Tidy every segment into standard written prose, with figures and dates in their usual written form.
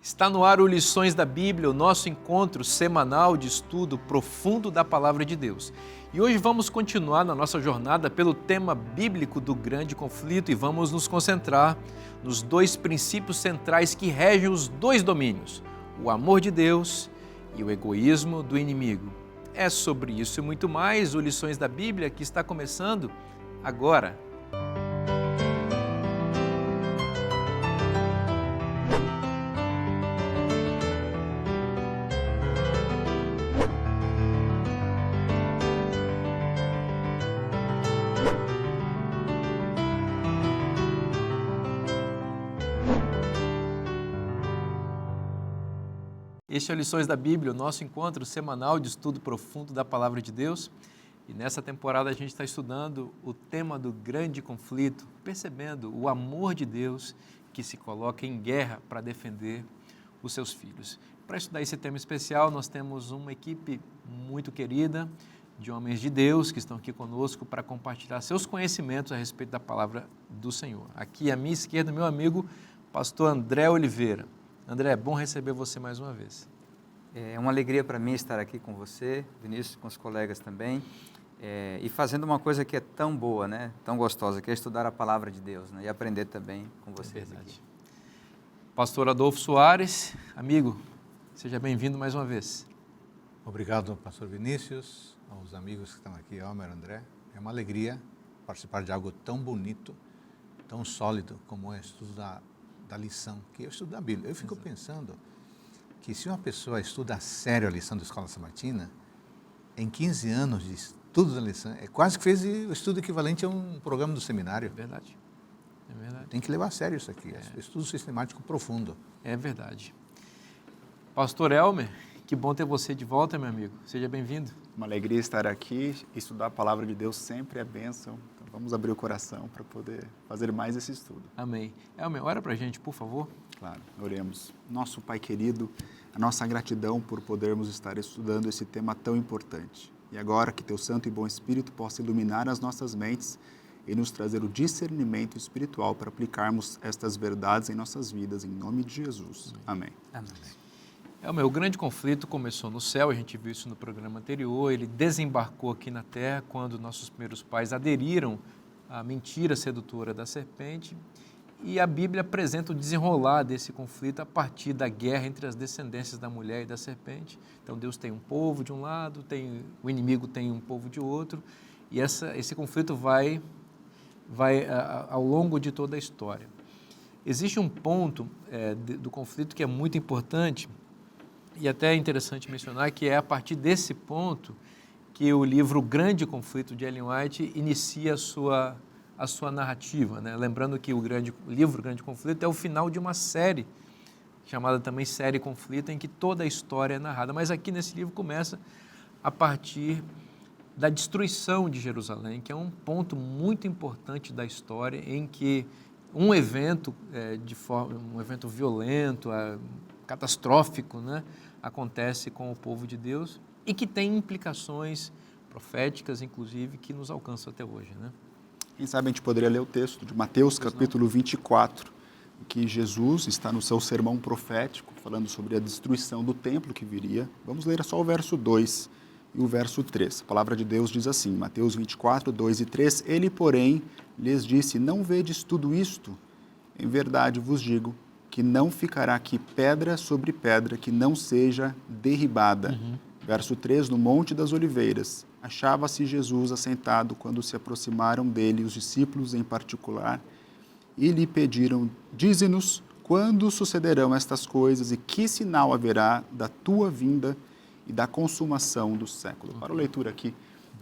Está no ar o Lições da Bíblia, o nosso encontro semanal de estudo profundo da Palavra de Deus. E hoje vamos continuar na nossa jornada pelo tema bíblico do grande conflito e vamos nos concentrar nos dois princípios centrais que regem os dois domínios, o amor de Deus e o egoísmo do inimigo. É sobre isso e muito mais o Lições da Bíblia que está começando agora. Este é o Lições da Bíblia, o nosso encontro semanal de estudo profundo da Palavra de Deus. E nessa temporada a gente está estudando o tema do grande conflito, percebendo o amor de Deus que se coloca em guerra para defender os seus filhos. Para estudar esse tema especial, nós temos uma equipe muito querida de homens de Deus que estão aqui conosco para compartilhar seus conhecimentos a respeito da Palavra do Senhor. Aqui à minha esquerda, meu amigo, pastor André Oliveira. André, é bom receber você mais uma vez. É uma alegria para mim estar aqui com você, Vinícius, com os colegas também, e fazendo uma coisa que é tão boa, né? Tão gostosa, que é estudar a Palavra de Deus, né? E aprender também com vocês aqui. Pastor Adolfo Soares, amigo, seja bem-vindo mais uma vez. Obrigado, pastor Vinícius, aos amigos que estão aqui, Homer, André. É uma alegria participar de algo tão bonito, tão sólido como é o estudo da lição, que é o estudo da Bíblia. Eu fico pensando que se uma pessoa estuda a sério a lição da Escola Sabatina, em 15 anos de estudo da lição, é quase que fez o estudo equivalente a um programa do seminário. É verdade. Tem que levar a sério isso aqui, estudo sistemático profundo. É verdade. Pastor Elmer, que bom ter você de volta, meu amigo. Seja bem-vindo. Uma alegria estar aqui. Estudar a Palavra de Deus sempre é bênção. Então, vamos abrir o coração para poder fazer mais esse estudo. Amém. Elmer, ora para a gente, por favor. Claro, oremos. Nosso Pai querido, a nossa gratidão por podermos estar estudando esse tema tão importante. E agora que Teu Santo e Bom Espírito possa iluminar as nossas mentes e nos trazer o discernimento espiritual para aplicarmos estas verdades em nossas vidas, em nome de Jesus. Amém. Amém. O grande conflito começou no céu, a gente viu isso no programa anterior, ele desembarcou aqui na terra quando nossos primeiros pais aderiram à mentira sedutora da serpente, e a Bíblia apresenta o desenrolar desse conflito a partir da guerra entre as descendências da mulher e da serpente. Então Deus tem um povo de um lado, o inimigo tem um povo de outro, e esse conflito vai ao longo de toda a história. Existe um ponto do conflito que é muito importante, e até é interessante mencionar que é a partir desse ponto que o livro Grande Conflito de Ellen White inicia a sua narrativa, né? Lembrando que o livro Grande Conflito é o final de uma série, chamada também Série Conflito, em que toda a história é narrada. Mas aqui nesse livro começa a partir da destruição de Jerusalém, que é um ponto muito importante da história, em que um evento um evento violento, catastrófico, né, acontece com o povo de Deus e que tem implicações proféticas, inclusive, que nos alcançam até hoje, né? Quem sabe a gente poderia ler o texto de Mateus, capítulo 24, em que Jesus está no seu sermão profético, falando sobre a destruição do templo que viria. Vamos ler só o verso 2 e o verso 3. A palavra de Deus diz assim, Mateus 24, 2 e 3, Ele, porém, lhes disse, não vedes tudo isto? Em verdade vos digo, que não ficará aqui pedra sobre pedra que não seja derribada. Verso 3, no Monte das Oliveiras, achava-se Jesus assentado quando se aproximaram dele os discípulos em particular e lhe pediram, dize-nos, quando sucederão estas coisas e que sinal haverá da tua vinda e da consumação do século. Para a leitura aqui,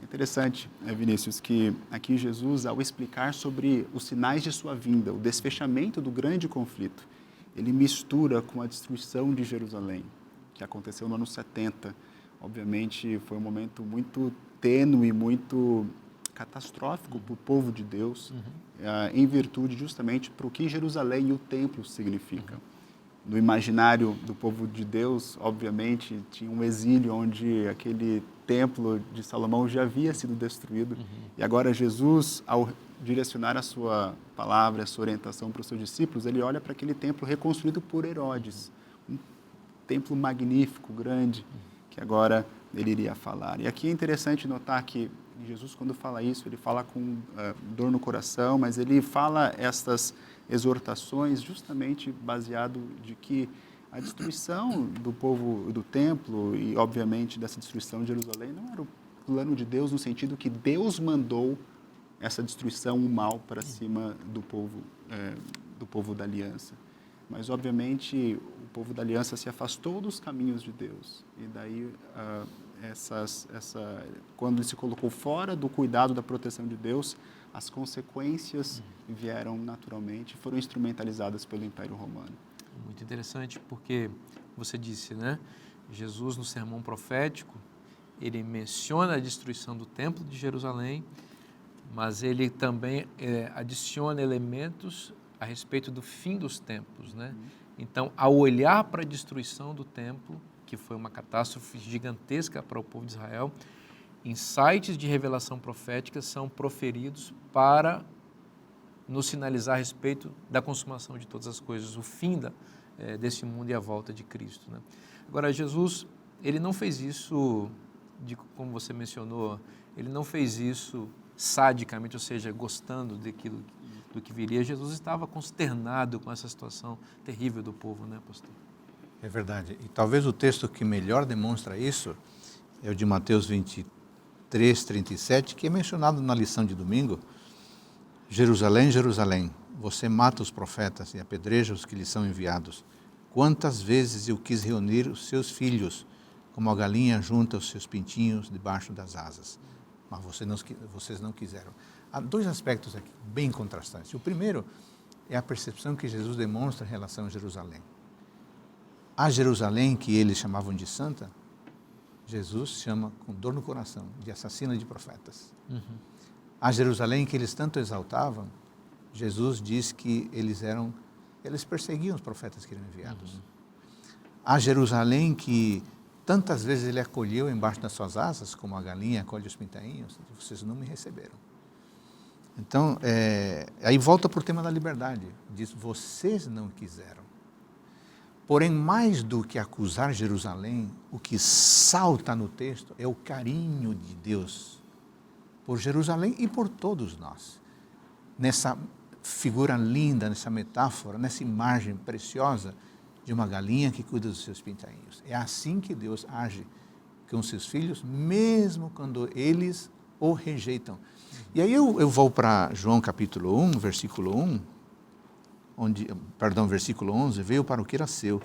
é interessante, Vinícius, que aqui Jesus, ao explicar sobre os sinais de sua vinda, o desfechamento do grande conflito, ele mistura com a destruição de Jerusalém, que aconteceu no ano 70. Obviamente, foi um momento muito tênue, muito catastrófico para o povo de Deus, em virtude justamente para o que Jerusalém e o templo significam. No imaginário do povo de Deus, obviamente, tinha um exílio onde aquele templo de Salomão já havia sido destruído. E agora Jesus, ao direcionar a sua palavra, a sua orientação para os seus discípulos, ele olha para aquele templo reconstruído por Herodes, templo magnífico, grande, que agora ele iria falar. E aqui é interessante notar que Jesus, quando fala isso, ele fala com dor no coração, mas ele fala estas exortações justamente baseado de que a destruição do povo do templo e, obviamente, dessa destruição de Jerusalém não era o plano de Deus no sentido que Deus mandou essa destruição, o mal, para cima do povo da aliança. Mas, obviamente, o povo da aliança se afastou dos caminhos de Deus. E daí, quando ele se colocou fora do cuidado da proteção de Deus, as consequências vieram naturalmente e foram instrumentalizadas pelo Império Romano. Muito interessante, porque você disse, né? Jesus, no sermão profético, ele menciona a destruição do Templo de Jerusalém, mas ele também adiciona elementos a respeito do fim dos tempos, né? Então, ao olhar para a destruição do templo, que foi uma catástrofe gigantesca para o povo de Israel, insights de revelação profética são proferidos para nos sinalizar a respeito da consumação de todas as coisas, o fim desse mundo e a volta de Cristo, né? Agora, Jesus, ele não fez isso, como você mencionou, ele não fez isso sadicamente, ou seja, gostando daquilo do que viria. Jesus estava consternado com essa situação terrível do povo, né, pastor? É verdade. E talvez o texto que melhor demonstra isso é o de Mateus 23, 37, que é mencionado na lição de domingo. Jerusalém, Jerusalém, você mata os profetas e apedreja os que lhes são enviados. Quantas vezes eu quis reunir os seus filhos, como a galinha junta os seus pintinhos debaixo das asas, mas vocês não quiseram. Há dois aspectos aqui bem contrastantes. O primeiro é a percepção que Jesus demonstra em relação a Jerusalém. A Jerusalém, que eles chamavam de santa, Jesus chama com dor no coração de assassina de profetas. A Jerusalém que eles tanto exaltavam, Jesus diz que eles perseguiam os profetas que eram enviados. A Jerusalém que tantas vezes ele acolheu embaixo das suas asas, como a galinha acolhe os pintainhos, vocês não me receberam. Então, aí volta para o tema da liberdade. Diz, vocês não quiseram. Porém, mais do que acusar Jerusalém, o que salta no texto é o carinho de Deus por Jerusalém e por todos nós. Nessa figura linda, nessa metáfora, nessa imagem preciosa de uma galinha que cuida dos seus pintainhos. É assim que Deus age com seus filhos, mesmo quando eles o rejeitam. E aí eu vou para João capítulo 1, versículo 1, versículo 11, veio para o que era seu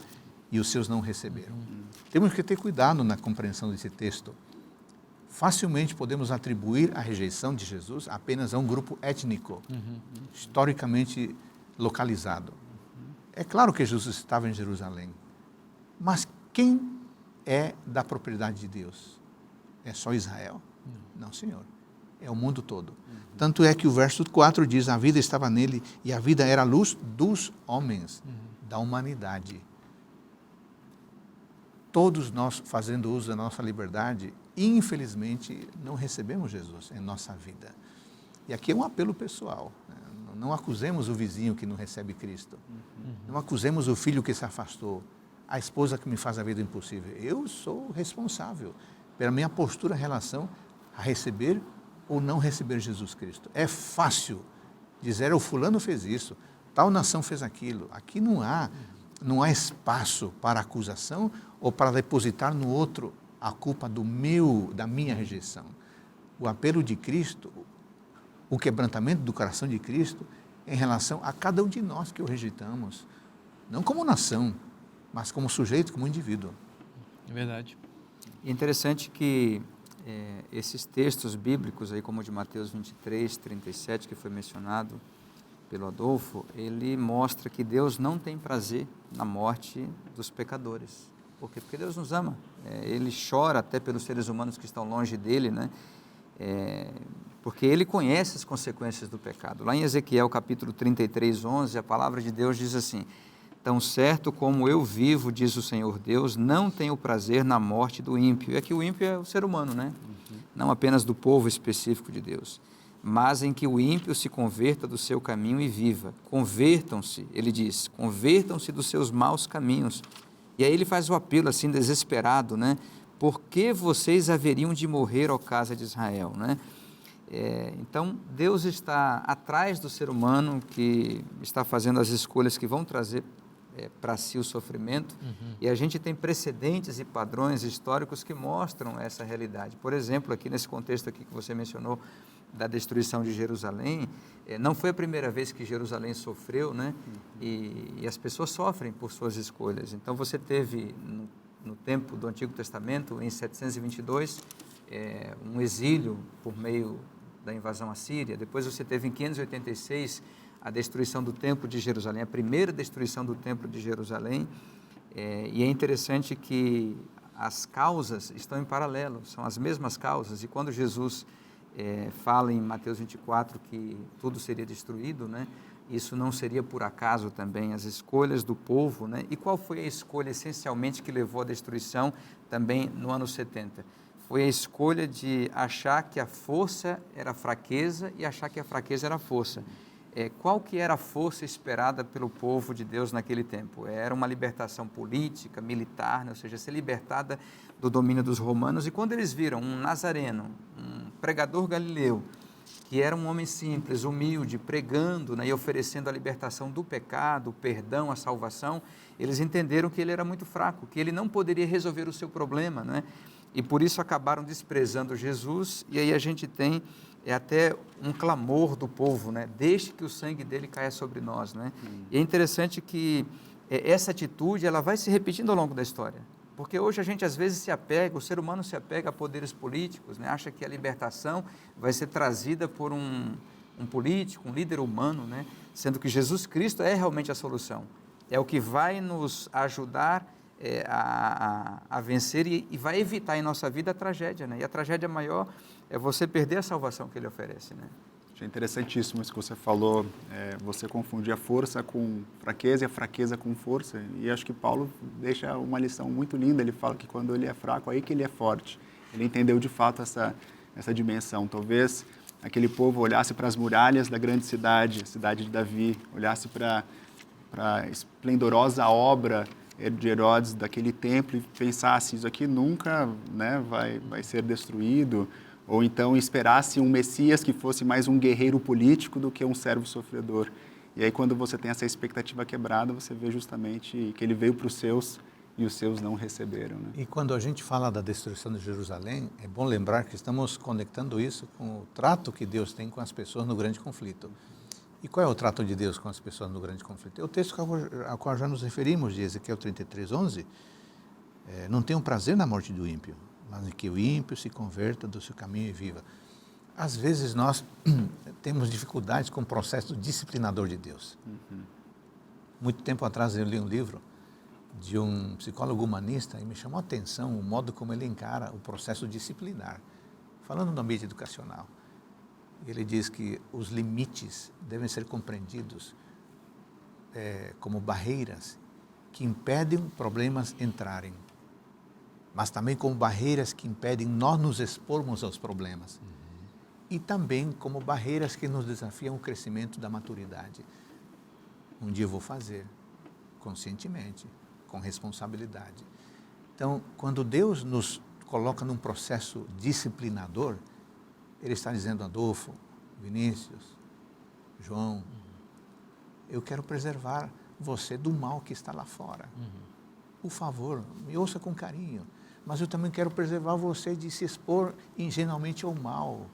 e os seus não receberam. Temos que ter cuidado na compreensão desse texto. Facilmente podemos atribuir a rejeição de Jesus apenas a um grupo étnico, historicamente localizado. É claro que Jesus estava em Jerusalém, mas quem é da propriedade de Deus? É só Israel? Não, Senhor. É o mundo todo. Tanto é que o verso 4 diz, a vida estava nele e a vida era a luz dos homens, da humanidade. Todos nós, fazendo uso da nossa liberdade, infelizmente, não recebemos Jesus em nossa vida. E aqui é um apelo pessoal. Não acusemos o vizinho que não recebe Cristo. Não acusemos o filho que se afastou, a esposa que me faz a vida impossível. Eu sou responsável pela minha postura em relação a receber ou não receber Jesus Cristo. É fácil dizer, o fulano fez isso, tal nação fez aquilo. Aqui não há espaço para acusação ou para depositar no outro a culpa da minha rejeição. O apelo de Cristo, o quebrantamento do coração de Cristo em relação a cada um de nós que o rejeitamos, não como nação, mas como sujeito, como indivíduo. É verdade. É interessante que esses textos bíblicos, aí, como o de Mateus 23, 37, que foi mencionado pelo Adolfo, ele mostra que Deus não tem prazer na morte dos pecadores. Por quê? Porque Deus nos ama. Ele chora até pelos seres humanos que estão longe dele, né? Porque ele conhece as consequências do pecado. Lá em Ezequiel capítulo 33, 11, a palavra de Deus diz assim, tão certo como eu vivo, diz o Senhor Deus, não tenho prazer na morte do ímpio. E aqui o ímpio é o ser humano, né? Não apenas do povo específico de Deus, mas em que o ímpio se converta do seu caminho e viva. Convertam-se, ele diz, convertam-se dos seus maus caminhos E aí ele faz o apelo assim desesperado, né? Por que vocês haveriam de morrer, ó casa de Israel, né? Então, Deus está atrás do ser humano que está fazendo as escolhas que vão trazer para si o sofrimento, e a gente tem precedentes e padrões históricos que mostram essa realidade. Por exemplo, aqui nesse contexto aqui que você mencionou, da destruição de Jerusalém, não foi a primeira vez que Jerusalém sofreu, né? E as pessoas sofrem por suas escolhas. Então, você teve, no tempo do Antigo Testamento, em 722, um exílio por meio da invasão assíria. Depois você teve em 586 a destruição do Templo de Jerusalém, a primeira destruição do Templo de Jerusalém, e é interessante que as causas estão em paralelo, são as mesmas causas, e quando Jesus fala em Mateus 24 que tudo seria destruído, né, isso não seria por acaso também, as escolhas do povo, né? E qual foi a escolha essencialmente que levou à destruição também no ano 70? Foi a escolha de achar que a força era fraqueza e achar que a fraqueza era força. Qual que era a força esperada pelo povo de Deus naquele tempo? Era uma libertação política, militar, né? Ou seja, ser libertada do domínio dos romanos. E quando eles viram um nazareno, um pregador galileu, que era um homem simples, humilde, pregando, né, e oferecendo a libertação do pecado, o perdão, a salvação, eles entenderam que ele era muito fraco, que ele não poderia resolver o seu problema, né? E por isso acabaram desprezando Jesus, e aí a gente tem até um clamor do povo, né? Deixe que o sangue dele caia sobre nós, né? E é interessante que essa atitude ela vai se repetindo ao longo da história, porque hoje a gente às vezes se apega, o ser humano se apega a poderes políticos, né? Acha que a libertação vai ser trazida por um político, um líder humano, né? Sendo que Jesus Cristo é realmente a solução, é o que vai nos ajudar a vencer e vai evitar em nossa vida a tragédia, né? E a tragédia maior é você perder a salvação que ele oferece, né? É interessantíssimo isso que você falou, você confundir a força com fraqueza e a fraqueza com força, e acho que Paulo deixa uma lição muito linda, ele fala que quando ele é fraco, aí que ele é forte, ele entendeu de fato essa dimensão. Talvez aquele povo olhasse para as muralhas da grande cidade, a cidade de Davi, olhasse para a esplendorosa obra de Herodes daquele templo e pensasse, isso aqui nunca, né, vai ser destruído, ou então esperasse um Messias que fosse mais um guerreiro político do que um servo sofredor. E aí quando você tem essa expectativa quebrada, você vê justamente que ele veio para os seus e os seus não receberam, né? E quando a gente fala da destruição de Jerusalém, é bom lembrar que estamos conectando isso com o trato que Deus tem com as pessoas no grande conflito. E qual é o trato de Deus com as pessoas no grande conflito? É o texto ao qual já nos referimos, de Ezequiel 33:11. Não tenho prazer na morte do ímpio, mas em que o ímpio se converta do seu caminho e viva. Às vezes nós temos dificuldades com o processo disciplinador de Deus. Muito tempo atrás eu li um livro de um psicólogo humanista e me chamou a atenção o modo como ele encara o processo disciplinar, falando no ambiente educacional. Ele diz que os limites devem ser compreendidos como barreiras que impedem problemas entrarem, mas também como barreiras que impedem nós nos expormos aos problemas. E também como barreiras que nos desafiam o crescimento da maturidade. Um dia eu vou fazer, conscientemente, com responsabilidade. Então, quando Deus nos coloca num processo disciplinador, Ele está dizendo, Adolfo, Vinícius, João, eu quero preservar você do mal que está lá fora. Por favor, me ouça com carinho. Mas eu também quero preservar você de se expor ingenuamente ao mal.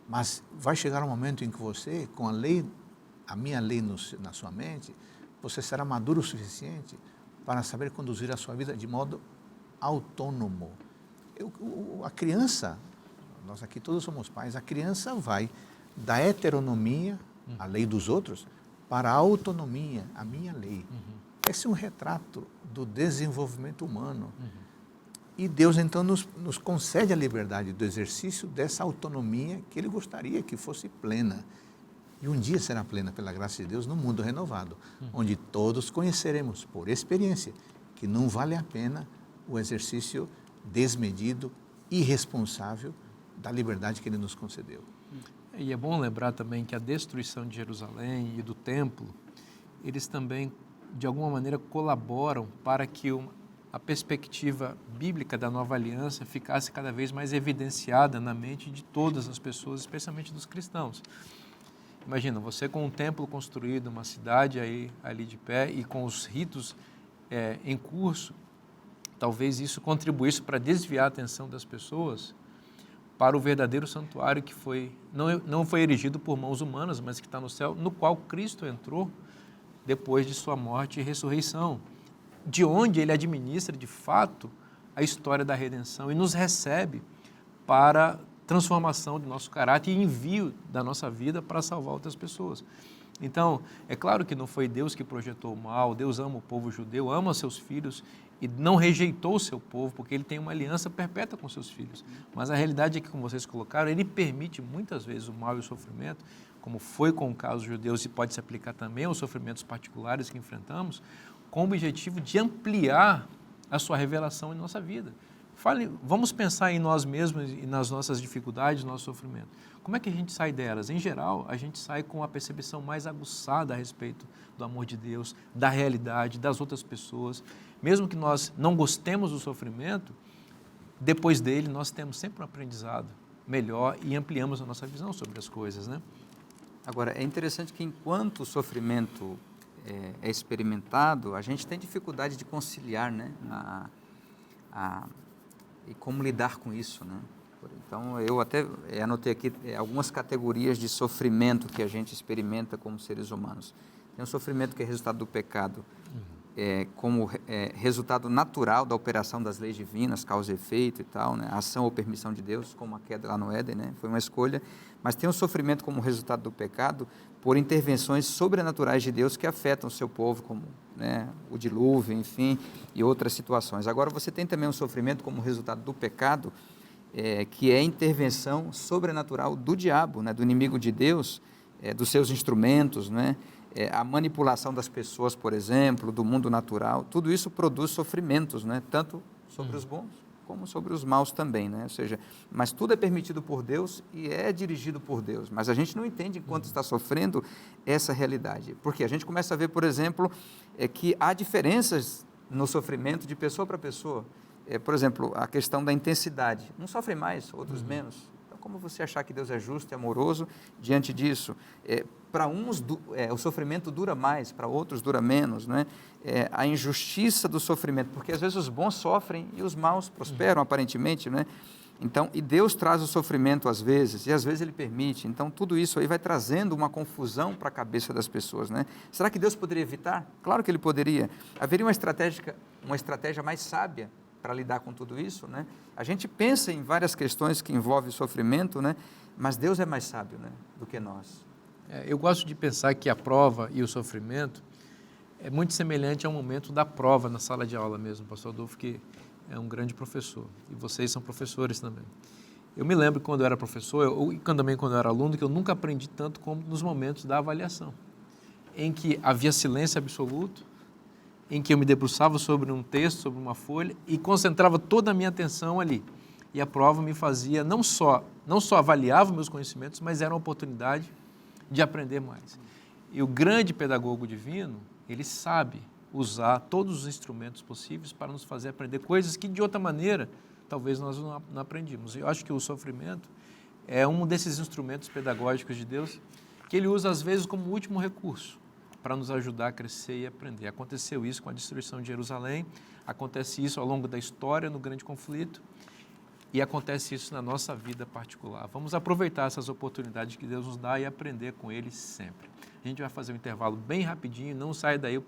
Mas vai chegar um momento em que você, com a minha lei na sua mente, você será maduro o suficiente para saber conduzir a sua vida de modo autônomo. A criança, nós aqui todos somos pais, a criança vai da heteronomia, a lei dos outros, para a autonomia, a minha lei. Esse é um retrato do desenvolvimento humano. E Deus, então, nos concede a liberdade do exercício dessa autonomia que Ele gostaria que fosse plena. E um dia será plena, pela graça de Deus, no mundo renovado, onde todos conheceremos, por experiência, que não vale a pena o exercício desmedido, irresponsável da liberdade que Ele nos concedeu. E é bom lembrar também que a destruição de Jerusalém e do templo, eles também de alguma maneira, colaboram para que a perspectiva bíblica da nova aliança ficasse cada vez mais evidenciada na mente de todas as pessoas, especialmente dos cristãos. Imagina, você com um templo construído, uma cidade ali de pé e com os ritos em curso, talvez isso contribuísse para desviar a atenção das pessoas para o verdadeiro santuário que não foi erigido por mãos humanas, mas que está no céu, no qual Cristo entrou depois de sua morte e ressurreição, de onde ele administra, de fato, a história da redenção e nos recebe para transformação de nosso caráter e envio da nossa vida para salvar outras pessoas. Então, é claro que não foi Deus que projetou o mal, Deus ama o povo judeu, ama seus filhos e não rejeitou o seu povo, porque ele tem uma aliança perpétua com seus filhos. Mas a realidade é que, como vocês colocaram, ele permite muitas vezes o mal e o sofrimento, como foi com o caso dos judeus e pode se aplicar também aos sofrimentos particulares que enfrentamos, com o objetivo de ampliar a sua revelação em nossa vida. Vamos pensar em nós mesmos e nas nossas dificuldades, no nosso sofrimento. Como é que a gente sai delas? Em geral, a gente sai com a percepção mais aguçada a respeito do amor de Deus, da realidade, das outras pessoas. Mesmo que nós não gostemos do sofrimento, depois dele nós temos sempre um aprendizado melhor e ampliamos a nossa visão sobre as coisas, né? Agora, é interessante que enquanto o sofrimento é experimentado, a gente tem dificuldade de conciliar, né? E como lidar com isso, né? Então, eu até anotei aqui algumas categorias de sofrimento que a gente experimenta como seres humanos. Tem um sofrimento que é resultado do pecado, como resultado natural da operação das leis divinas, causa e efeito e tal, né? Ação ou permissão de Deus, como a queda lá no Éden, né? Foi uma escolha. Mas tem um sofrimento como resultado do pecado por intervenções sobrenaturais de Deus que afetam o seu povo, como, né, o dilúvio, enfim, e outras situações. Agora, você tem também um sofrimento como resultado do pecado, que é a intervenção sobrenatural do diabo, né, do inimigo de Deus, dos seus instrumentos, né, a manipulação das pessoas, por exemplo, do mundo natural. Tudo isso produz sofrimentos, né, tanto sobre os bons como sobre os maus também, né? Ou seja, mas tudo é permitido por Deus e é dirigido por Deus, mas a gente não entende enquanto está sofrendo essa realidade, porque a gente começa a ver, por exemplo, que há diferenças no sofrimento de pessoa para pessoa. Por exemplo, a questão da intensidade, uns sofrem mais, outros menos. Então, como você achar que Deus é justo e amoroso diante disso? Para uns o sofrimento dura mais, para outros dura menos, né? A injustiça do sofrimento, porque às vezes os bons sofrem e os maus prosperam aparentemente, né? Então, e Deus traz o sofrimento às vezes, e às vezes Ele permite. Então, tudo isso aí vai trazendo uma confusão para a cabeça das pessoas, né? Será que Deus poderia evitar? Claro que Ele poderia. Haveria uma estratégia mais sábia para lidar com tudo isso, né? A gente pensa em várias questões que envolvem sofrimento, né? Mas Deus é mais sábio, né, do que nós. Eu gosto de pensar que a prova e o sofrimento é muito semelhante ao momento da prova na sala de aula mesmo. O pastor Adolfo, que é um grande professor, e vocês são professores também. Eu me lembro quando eu era professor, e também quando eu era aluno, que eu nunca aprendi tanto como nos momentos da avaliação, em que havia silêncio absoluto, em que eu me debruçava sobre um texto, sobre uma folha, e concentrava toda a minha atenção ali. E a prova me fazia, não só avaliava meus conhecimentos, mas era uma oportunidade de aprender mais. E o grande pedagogo divino, ele sabe usar todos os instrumentos possíveis para nos fazer aprender coisas que, de outra maneira, talvez nós não aprendíamos. Eu acho que o sofrimento é um desses instrumentos pedagógicos de Deus que Ele usa, às vezes, como último recurso para nos ajudar a crescer e aprender. Aconteceu isso com a destruição de Jerusalém, acontece isso ao longo da história, no grande conflito, e acontece isso na nossa vida particular. Vamos aproveitar essas oportunidades que Deus nos dá e aprender com Ele sempre. A gente vai fazer um intervalo bem rapidinho, não sai daí, o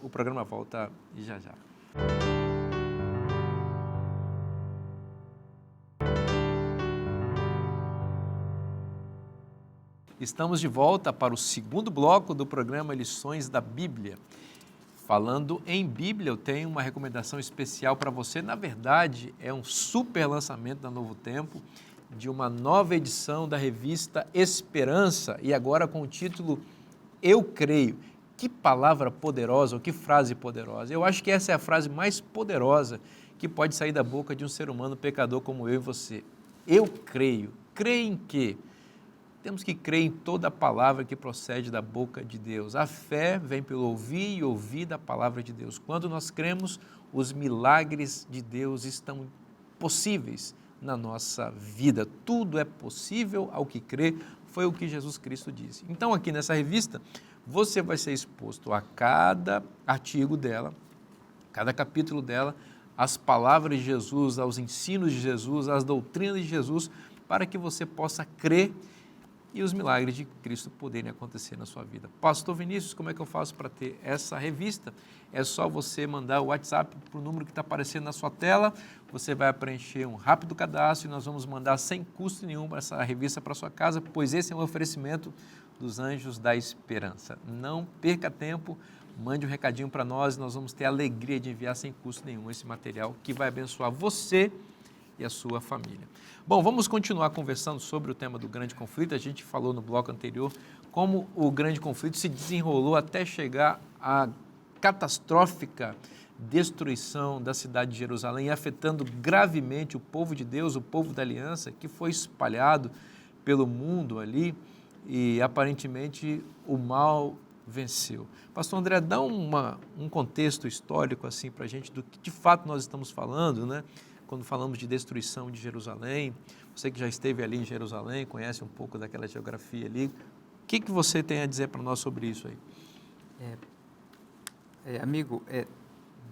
programa volta já já. Estamos de volta para o segundo bloco do programa Lições da Bíblia. Falando em Bíblia, eu tenho uma recomendação especial para você. Na verdade, é um super lançamento da Novo Tempo, de uma nova edição da revista Esperança, e agora com o título Eu Creio. Que palavra poderosa, ou que frase poderosa. Eu acho que essa é a frase mais poderosa que pode sair da boca de um ser humano pecador como eu e você. Eu creio. Creio em quê? temos que crer em toda a palavra que procede da boca de Deus. A fé vem pelo ouvir e ouvir da palavra de Deus. Quando nós cremos, os milagres de Deus estão possíveis na nossa vida. Tudo é possível ao que crê, foi o que Jesus Cristo disse. Então, aqui nessa revista, você vai ser exposto a cada artigo dela, cada capítulo dela, às palavras de Jesus, aos ensinos de Jesus, às doutrinas de Jesus, para que você possa crer e os milagres de Cristo poderem acontecer na sua vida. Pastor Vinícius, como é que eu faço para ter essa revista? É só você mandar o WhatsApp para o número que está aparecendo na sua tela, você vai preencher um rápido cadastro e nós vamos mandar sem custo nenhum essa revista para sua casa, pois esse é um oferecimento dos Anjos da Esperança. Não perca tempo, mande um recadinho para nós e nós vamos ter a alegria de enviar sem custo nenhum esse material que vai abençoar você e a sua família. Bom, vamos continuar conversando sobre o tema do grande conflito. A gente falou no bloco anterior como o grande conflito se desenrolou até chegar à catastrófica destruição da cidade de Jerusalém, afetando gravemente o povo de Deus, o povo da aliança, que foi espalhado pelo mundo ali e aparentemente o mal venceu. Pastor André, dá um contexto histórico assim para a gente do que de fato nós estamos falando, né? Quando falamos de destruição de Jerusalém, você que já esteve ali em Jerusalém, conhece um pouco daquela geografia ali, o que você tem a dizer para nós sobre isso aí? Amigo,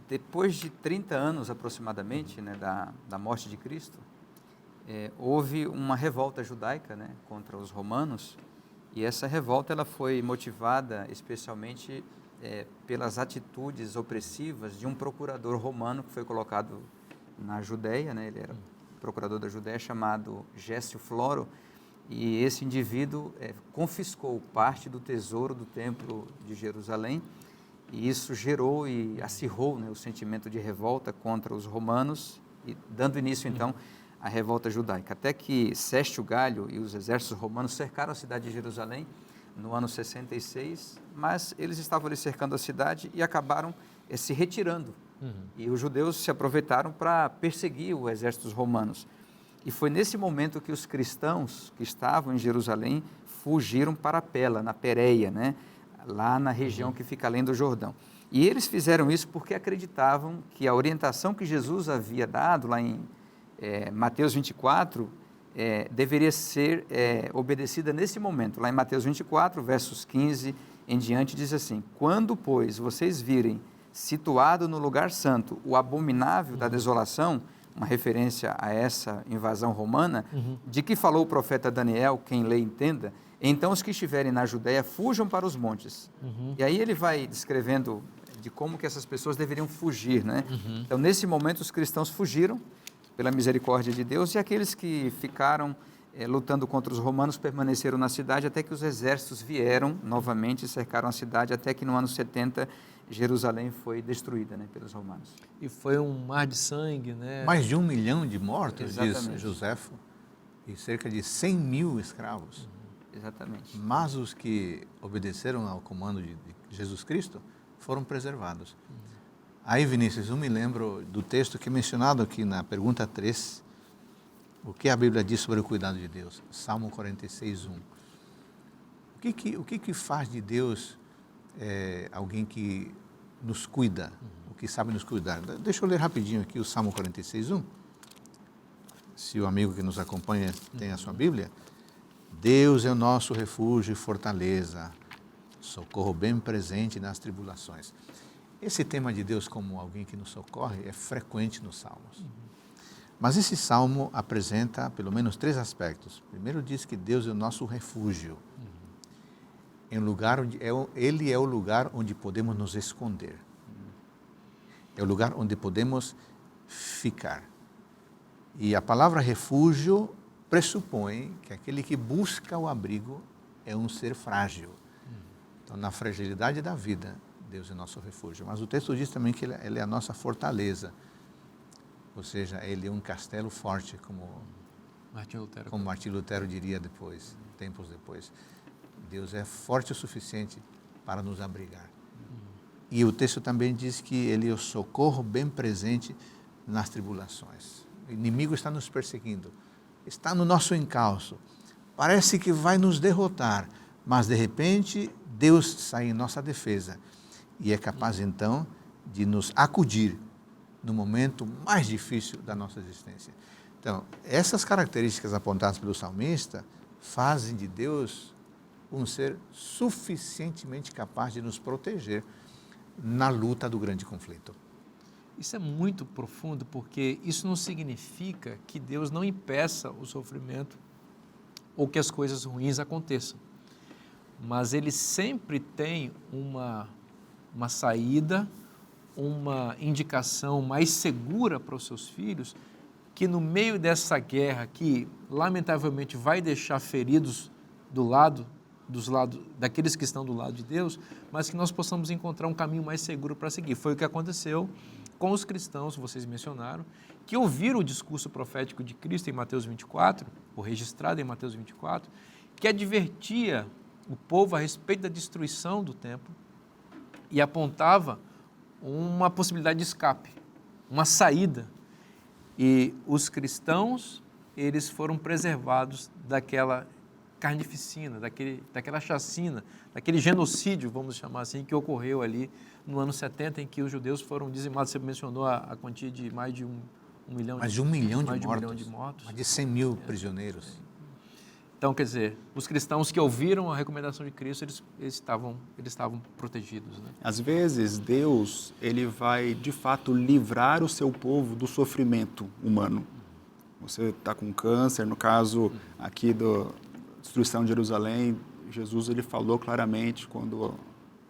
depois de 30 anos aproximadamente, né, da morte de Cristo, houve uma revolta judaica, né, contra os romanos, e essa revolta ela foi motivada especialmente pelas atitudes opressivas de um procurador romano que foi colocado na Judéia, né? Ele era procurador da Judéia, chamado Gércio Floro, e esse indivíduo confiscou parte do tesouro do templo de Jerusalém, e isso gerou e acirrou, né, o sentimento de revolta contra os romanos, e dando início então à revolta judaica, até que Sestio Galho e os exércitos romanos cercaram a cidade de Jerusalém no ano 66, mas eles estavam ali cercando a cidade e acabaram se retirando. E os judeus se aproveitaram para perseguir o exército dos romanos. E foi nesse momento que os cristãos que estavam em Jerusalém fugiram para Pela, na Pérea, né? Lá na região que fica além do Jordão. E eles fizeram isso porque acreditavam que a orientação que Jesus havia dado lá em Mateus 24 deveria ser obedecida nesse momento. Lá em Mateus 24, versos 15 em diante, diz assim: quando, pois, vocês virem situado no lugar santo o abominável da desolação, uma referência a essa invasão romana, de que falou o profeta Daniel, quem lê entenda, então os que estiverem na Judéia fujam para os montes. E aí ele vai descrevendo de como que essas pessoas deveriam fugir, né? Então, nesse momento, os cristãos fugiram pela misericórdia de Deus, e aqueles que ficaram lutando contra os romanos permaneceram na cidade até que os exércitos vieram novamente e cercaram a cidade, até que no ano 70 Jerusalém foi destruída, né, pelos romanos. E foi um mar de sangue, né? Mais de 1 milhão de mortos, Exatamente. diz Joséfo, e cerca de 100 mil escravos. Exatamente. Mas os que obedeceram ao comando de Jesus Cristo foram preservados. Aí, Vinícius, eu me lembro do texto que é mencionado aqui na pergunta 3, o que a Bíblia diz sobre o cuidado de Deus? Salmo 46, 1. O que faz de Deus alguém que nos cuida, o que sabe nos cuidar? Deixa eu ler rapidinho aqui o Salmo 46, 1. Se o amigo que nos acompanha tem a sua Bíblia. Deus é o nosso refúgio e fortaleza, socorro bem presente nas tribulações. Esse tema de Deus como alguém que nos socorre é frequente nos Salmos. Mas esse Salmo apresenta pelo menos 3 aspectos. Primeiro diz que Deus é o nosso refúgio. Em lugar onde Ele é o lugar onde podemos nos esconder. É o lugar onde podemos ficar. E a palavra refúgio pressupõe que aquele que busca o abrigo é um ser frágil. Então, na fragilidade da vida, Deus é nosso refúgio. Mas o texto diz também que Ele é a nossa fortaleza. Ou seja, Ele é um castelo forte, como Martim Lutero diria depois, tempos depois. Deus é forte o suficiente para nos abrigar. E o texto também diz que Ele é o socorro bem presente nas tribulações. O inimigo está nos perseguindo, está no nosso encalço, parece que vai nos derrotar, mas de repente Deus sai em nossa defesa e é capaz então de nos acudir no momento mais difícil da nossa existência. Então, essas características apontadas pelo salmista fazem de Deus um ser suficientemente capaz de nos proteger na luta do grande conflito. Isso é muito profundo, porque isso não significa que Deus não impeça o sofrimento ou que as coisas ruins aconteçam. Mas Ele sempre tem uma saída, uma indicação mais segura para os seus filhos, que no meio dessa guerra que, lamentavelmente, vai deixar feridos daqueles que estão do lado de Deus, mas que nós possamos encontrar um caminho mais seguro para seguir. Foi o que aconteceu com os cristãos, vocês mencionaram, que ouviram o discurso profético de Cristo em Mateus 24, ou registrado em Mateus 24, que advertia o povo a respeito da destruição do templo e apontava uma possibilidade de escape, uma saída. E os cristãos, eles foram preservados daquela carnificina, daquela chacina, daquele genocídio, vamos chamar assim, que ocorreu ali no ano 70, em que os judeus foram dizimados. Você mencionou a quantia de mais de um milhão Mais de um milhão de mortos. Mais de 100 mil prisioneiros. Então, quer dizer, os cristãos que ouviram a recomendação de Cristo, eles estavam protegidos, né? Às vezes, Deus, ele vai, de fato, livrar o seu povo do sofrimento humano. Você está com câncer, no caso aqui da destruição de Jerusalém, Jesus, ele falou claramente, quando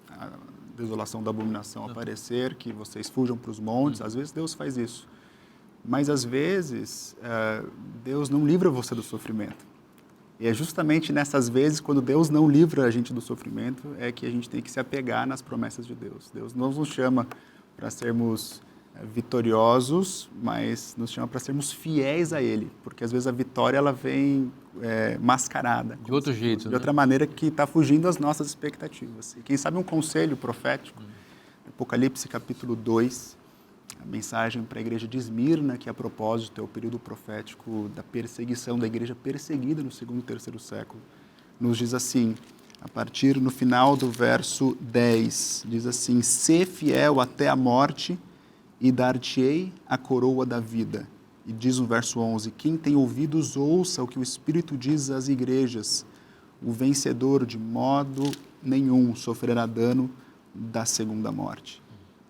a desolação da abominação aparecer, que vocês fujam para os montes. Às vezes, Deus faz isso. Mas, às vezes, Deus não livra você do sofrimento. E é justamente nessas vezes, quando Deus não livra a gente do sofrimento, é que a gente tem que se apegar nas promessas de Deus. Deus não nos chama para sermos vitoriosos, mas nos chama para sermos fiéis a Ele, porque às vezes a vitória ela vem mascarada. De outro jeito, de outra maneira que está fugindo das nossas expectativas. E quem sabe um conselho profético, Apocalipse capítulo 2, a mensagem para a igreja de Esmirna, que a propósito é o período profético da perseguição da igreja perseguida no segundo e terceiro século, nos diz assim, a partir no final do verso 10, diz assim: "Sê fiel até a morte e dar-te-ei a coroa da vida." E diz no verso 11, "Quem tem ouvidos ouça o que o Espírito diz às igrejas. O vencedor de modo nenhum sofrerá dano da segunda morte."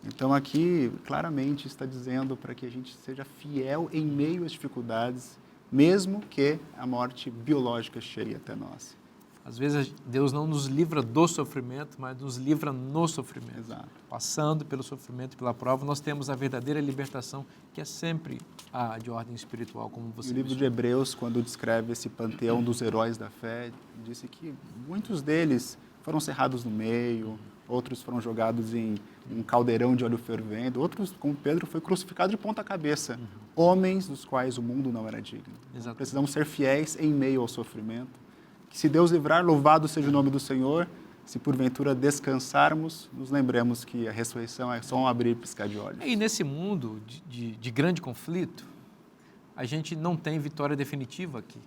Então aqui claramente está dizendo para que a gente seja fiel em meio às dificuldades, mesmo que a morte biológica chegue até nós. Às vezes Deus não nos livra do sofrimento, mas nos livra no sofrimento. Exato. Passando pelo sofrimento e pela prova, nós temos a verdadeira libertação, que é sempre a de ordem espiritual, como você O livro de Hebreus, quando descreve esse panteão dos heróis da fé, disse que muitos deles foram cerrados no meio, outros foram jogados em um caldeirão de óleo fervendo, outros, como Pedro, foi crucificado de ponta cabeça. Homens dos quais o mundo não era digno. Exatamente. Precisamos ser fiéis em meio ao sofrimento. Que se Deus livrar, louvado seja o nome do Senhor. Se porventura descansarmos, nos lembremos que a ressurreição é só um abrir e piscar de olhos. E nesse mundo de grande conflito, a gente não tem vitória definitiva aqui.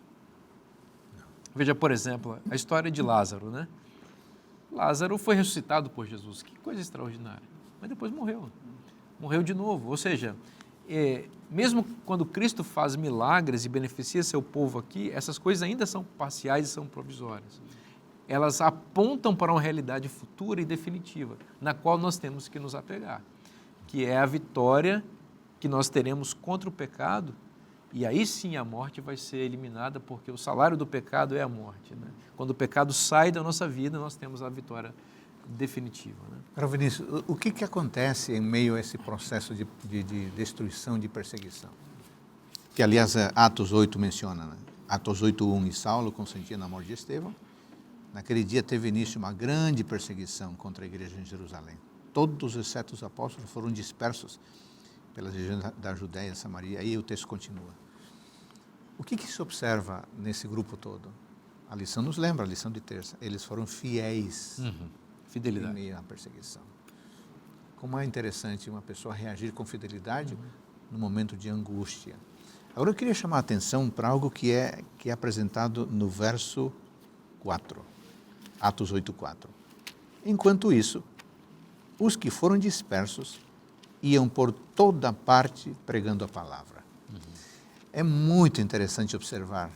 Veja, por exemplo, a história de Lázaro, né? Lázaro foi ressuscitado por Jesus, que coisa extraordinária, mas depois morreu de novo. Ou seja, mesmo quando Cristo faz milagres e beneficia seu povo aqui, essas coisas ainda são parciais e são provisórias. Elas apontam para uma realidade futura e definitiva, na qual nós temos que nos apegar, que é a vitória que nós teremos contra o pecado, e aí sim a morte vai ser eliminada, porque o salário do pecado é a morte, né? Quando o pecado sai da nossa vida, nós temos a vitória definitiva, né? Agora, Vinícius, o que acontece em meio a esse processo de destruição, de perseguição? Que, aliás, Atos 8 menciona, né? Atos 8:1, e Saulo consentia na morte de Estevão. Naquele dia teve início uma grande perseguição contra a igreja em Jerusalém. Todos, exceto os apóstolos, foram dispersos pelas regiões da Judéia e Samaria. Aí o texto continua. O que se observa nesse grupo todo? A lição nos lembra, a lição de terça. Eles foram fiéis em Fidelidade. meio à perseguição. Como é interessante uma pessoa reagir com fidelidade no momento de angústia. Agora eu queria chamar a atenção para algo que é apresentado no verso 4, Atos 8:4. Enquanto isso, os que foram dispersos iam por toda parte pregando a palavra. É muito interessante observar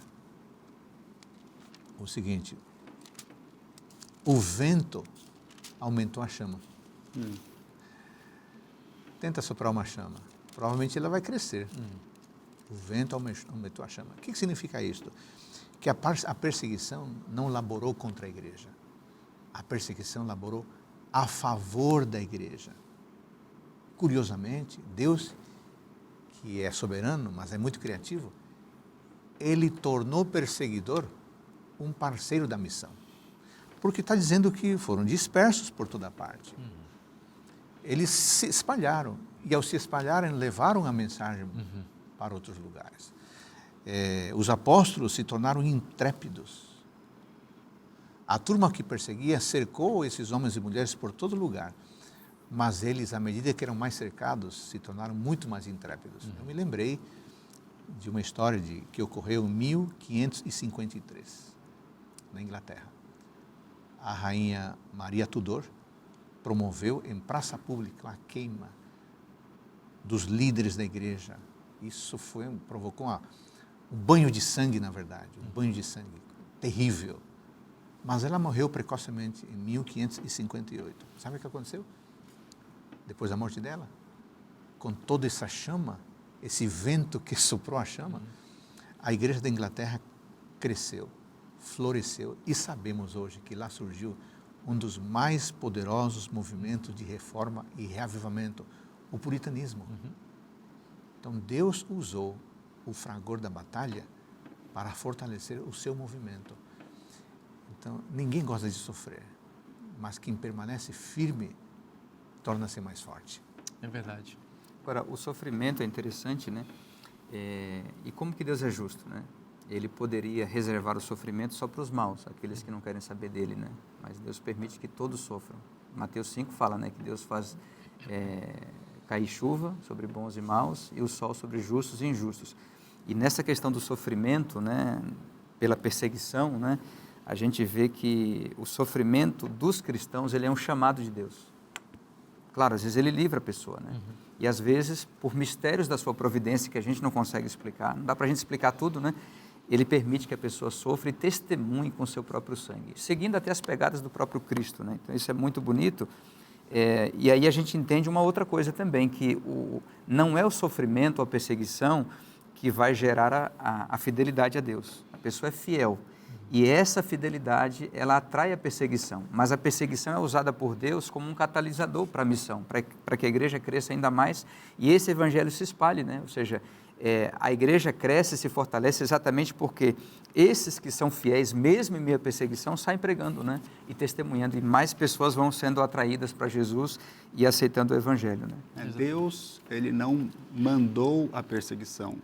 o seguinte: o vento aumentou a chama. Tenta soprar uma chama, provavelmente ela vai crescer. O vento aumentou a chama. O que significa isto? Que a perseguição não laborou contra a igreja. A perseguição laborou a favor da igreja. Curiosamente, Deus, que é soberano, mas é muito criativo, ele tornou o perseguidor um parceiro da missão. Porque está dizendo que foram dispersos por toda parte. Eles se espalharam, e ao se espalharem, levaram a mensagem para outros lugares. Os apóstolos se tornaram intrépidos. A turma que perseguia cercou esses homens e mulheres por todo lugar, mas eles, à medida que eram mais cercados, se tornaram muito mais intrépidos. Eu me lembrei de uma história que ocorreu em 1553, na Inglaterra. A rainha Maria Tudor promoveu em praça pública a queima dos líderes da igreja. Isso provocou um banho de sangue, na verdade, um banho de sangue terrível. Mas ela morreu precocemente em 1558. Sabe o que aconteceu? Depois da morte dela, com toda essa chama, esse vento que soprou a chama, a igreja da Inglaterra cresceu, floresceu, e sabemos hoje que lá surgiu um dos mais poderosos movimentos de reforma e reavivamento, o puritanismo. Então Deus usou o fragor da batalha para fortalecer o seu movimento. Então ninguém gosta de sofrer, mas quem permanece firme torna-se mais forte. É verdade. Agora, o sofrimento é interessante, né? E como que Deus é justo, né? Ele poderia reservar o sofrimento só para os maus, aqueles que não querem saber dele, né? Mas Deus permite que todos sofram. Mateus 5 fala, né, que Deus faz cair chuva sobre bons e maus e o sol sobre justos e injustos. E nessa questão do sofrimento, né, pela perseguição, né, a gente vê que o sofrimento dos cristãos, ele é um chamado de Deus. Claro, às vezes ele livra a pessoa, né? E às vezes, por mistérios da sua providência que a gente não consegue explicar, não dá para a gente explicar tudo, né? Ele permite que a pessoa sofra e testemunhe com o seu próprio sangue, seguindo até as pegadas do próprio Cristo, né? Então isso é muito bonito. E aí a gente entende uma outra coisa também, que não é o sofrimento ou a perseguição que vai gerar a fidelidade a Deus. A pessoa é fiel. E essa fidelidade, ela atrai a perseguição, mas a perseguição é usada por Deus como um catalisador para a missão, para que a igreja cresça ainda mais e esse evangelho se espalhe, né? Ou seja, a igreja cresce e se fortalece exatamente porque esses que são fiéis, mesmo em meio à perseguição, saem pregando, né? E testemunhando, e mais pessoas vão sendo atraídas para Jesus e aceitando o evangelho, né? Deus, ele não mandou a perseguição,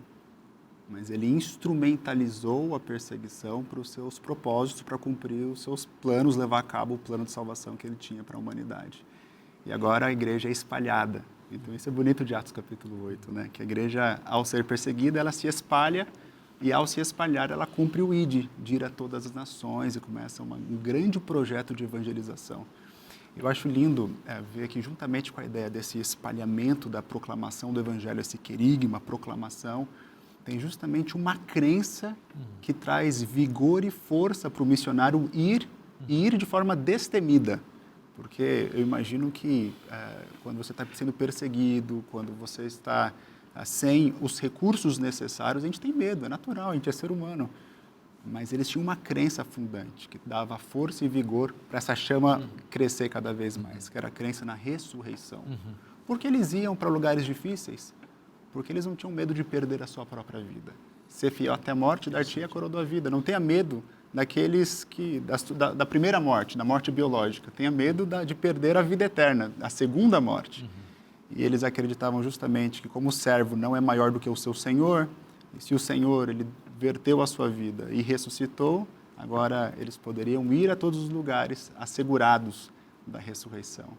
mas ele instrumentalizou a perseguição para os seus propósitos, para cumprir os seus planos, levar a cabo o plano de salvação que ele tinha para a humanidade. E agora a igreja é espalhada. Então isso é bonito de Atos capítulo 8, né? Que a igreja, ao ser perseguida, ela se espalha, e ao se espalhar, ela cumpre o ID, de ir a todas as nações, e começa um grande projeto de evangelização. Eu acho lindo ver que, juntamente com a ideia desse espalhamento da proclamação do evangelho, esse querigma, proclamação, tem justamente uma crença que traz vigor e força para o missionário ir de forma destemida. Porque eu imagino que quando você está sendo perseguido, quando você está sem os recursos necessários, a gente tem medo, é natural, a gente é ser humano. Mas eles tinham uma crença fundante, que dava força e vigor para essa chama crescer cada vez mais, que era a crença na ressurreição. Porque eles iam para lugares difíceis, porque eles não tinham medo de perder a sua própria vida. Ser fiel até a morte, dar-te a coroa da vida. Não tenha medo daqueles que da primeira morte, da morte biológica. Tenha medo de perder a vida eterna, a segunda morte. E eles acreditavam justamente que, como o servo não é maior do que o seu senhor, e se o Senhor ele verteu a sua vida e ressuscitou, agora eles poderiam ir a todos os lugares assegurados da ressurreição.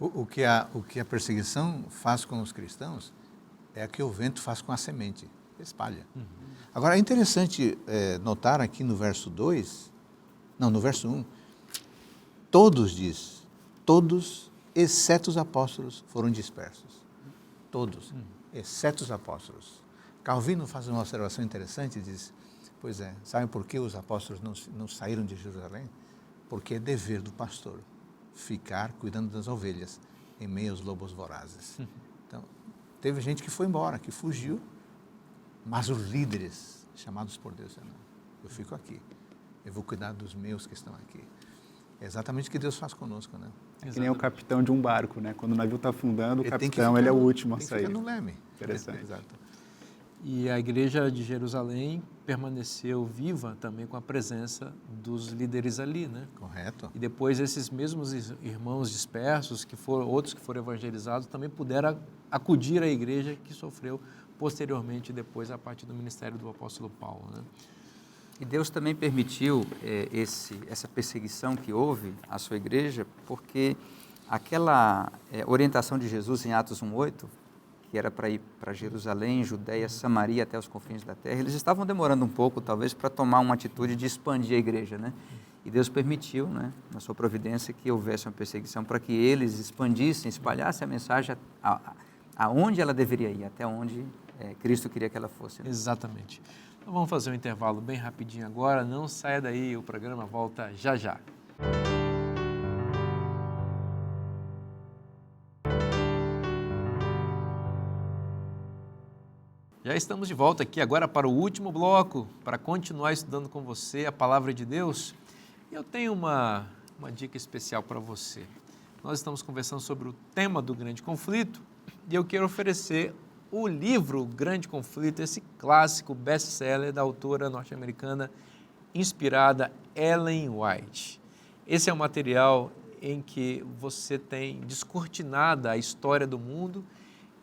O que a perseguição faz com os cristãos é o que o vento faz com a semente. espalha. Agora, é interessante notar aqui no verso 1, todos, exceto os apóstolos, foram dispersos. Todos, exceto os apóstolos. Calvino faz uma observação interessante e diz, pois é, sabem por que os apóstolos não saíram de Jerusalém? Porque é dever do pastor ficar cuidando das ovelhas em meio aos lobos vorazes. Então, teve gente que foi embora, que fugiu, mas os líderes chamados por Deus, não, eu fico aqui, eu vou cuidar dos meus que estão aqui. É exatamente o que Deus faz conosco, né? É que nem o capitão de um barco, né? Quando o navio está afundando, o capitão ficar, ele é o último a tem que sair. ficar no leme. Interessante. Exato. E a igreja de Jerusalém permaneceu viva também com a presença dos líderes ali, né? Correto. E depois esses mesmos irmãos dispersos, outros que foram evangelizados, também puderam acudir à igreja que sofreu posteriormente, depois, a partir do ministério do apóstolo Paulo, né? E Deus também permitiu essa perseguição que houve à sua igreja, porque aquela orientação de Jesus em Atos 1:8, que era para ir para Jerusalém, Judéia, Samaria, até os confins da terra, eles estavam demorando um pouco, talvez, para tomar uma atitude de expandir a igreja, né? E Deus permitiu, né, na sua providência, que houvesse uma perseguição para que eles expandissem, espalhassem a mensagem aonde ela deveria ir, até onde Cristo queria que ela fosse, né? Exatamente. Então vamos fazer um intervalo bem rapidinho agora, não saia daí, o programa volta já já. Já estamos de volta aqui agora para o último bloco, para continuar estudando com você a Palavra de Deus. E eu tenho uma dica especial para você. Nós estamos conversando sobre o tema do grande conflito e eu quero oferecer o livro Grande Conflito, esse clássico best-seller da autora norte-americana inspirada Ellen White. Esse é um material em que você tem descortinada a história do mundo